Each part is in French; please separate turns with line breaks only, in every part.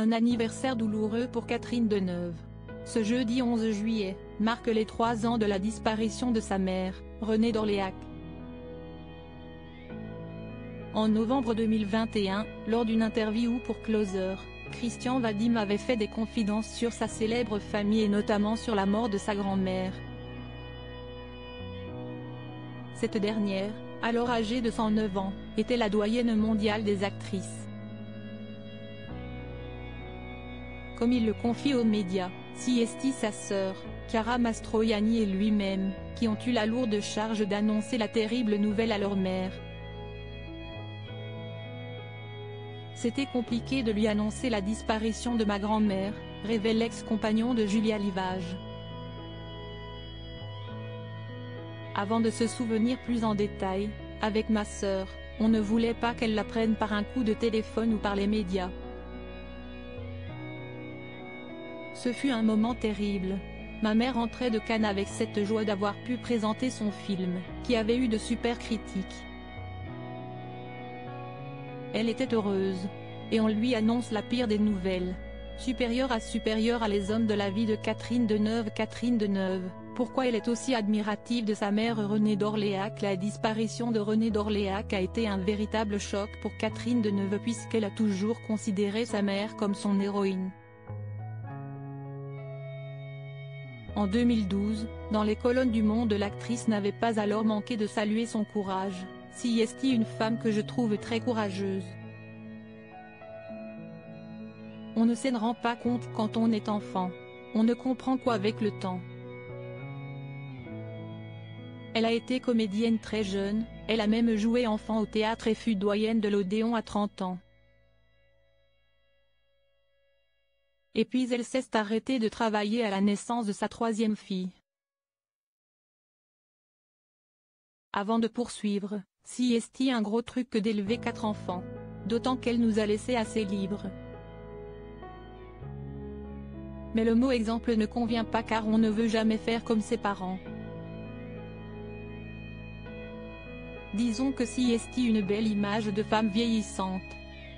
Un anniversaire douloureux pour Catherine Deneuve. Ce jeudi 11 juillet, marque les 3 ans de la disparition de sa mère, Renée d'Orléac. En novembre 2021, lors d'une interview pour Closer, Christian Vadim avait fait des confidences sur sa célèbre famille et notamment sur la mort de sa grand-mère. Cette dernière, alors âgée de 109 ans, était la doyenne mondiale des actrices. Comme il le confie aux médias, Siesti sa sœur, Chiara Mastroianni et lui-même, qui ont eu la lourde charge d'annoncer la terrible nouvelle à leur mère. C'était compliqué de lui annoncer la disparition de ma grand-mère, révèle l'ex-compagnon de Julia Livage. Avant de se souvenir plus en détail, avec ma sœur, on ne voulait pas qu'elle l'apprenne par un coup de téléphone ou par les médias. Ce fut un moment terrible. Ma mère rentrait de Cannes avec cette joie d'avoir pu présenter son film, qui avait eu de super critiques. Elle était heureuse. Et on lui annonce la pire des nouvelles. Supérieure à les hommes de la vie de Catherine Deneuve. Catherine Deneuve, pourquoi elle est aussi admirative de sa mère Renée d'Orléac? La disparition de Renée d'Orléac a été un véritable choc pour Catherine Deneuve puisqu'elle a toujours considéré sa mère comme son héroïne. En 2012, dans les colonnes du Monde, l'actrice n'avait pas alors manqué de saluer son courage. Siesti, une femme que je trouve très courageuse. On ne s'en rend pas compte quand on est enfant. On ne comprend qu'avec le temps. Elle a été comédienne très jeune, elle a même joué enfant au théâtre et fut doyenne de l'Odéon à 30 ans. Et puis elle s'est arrêtée de travailler à la naissance de sa 3e fille. Avant de poursuivre, Siesti, un gros truc que d'élever 4 enfants. D'autant qu'elle nous a laissé assez libres. Mais le mot exemple ne convient pas car on ne veut jamais faire comme ses parents. Disons que Siesti, une belle image de femme vieillissante.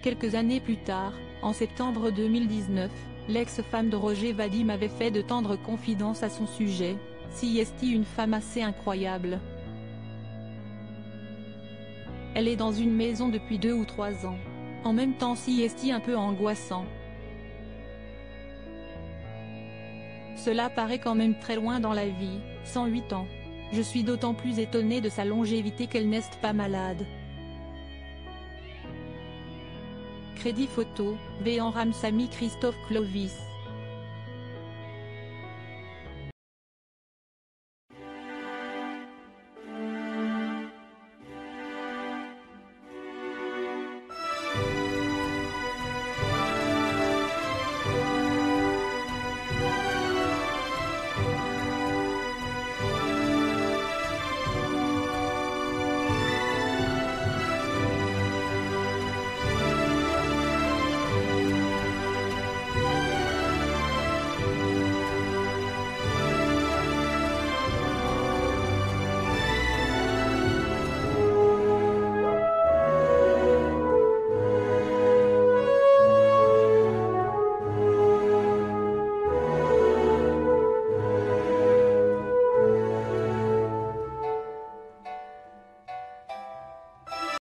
Quelques années plus tard, en septembre 2019, l'ex-femme de Roger Vadim avait fait de tendres confidences à son sujet. Siesti, une femme assez incroyable. Elle est dans une maison depuis 2 ou 3 ans. En même temps Siesti un peu angoissant. Cela paraît quand même très loin dans la vie, 108 ans. Je suis d'autant plus étonnée de sa longévité qu'elle n'est pas malade. Crédit photo, Véan Ramsamy Christophe Clovis.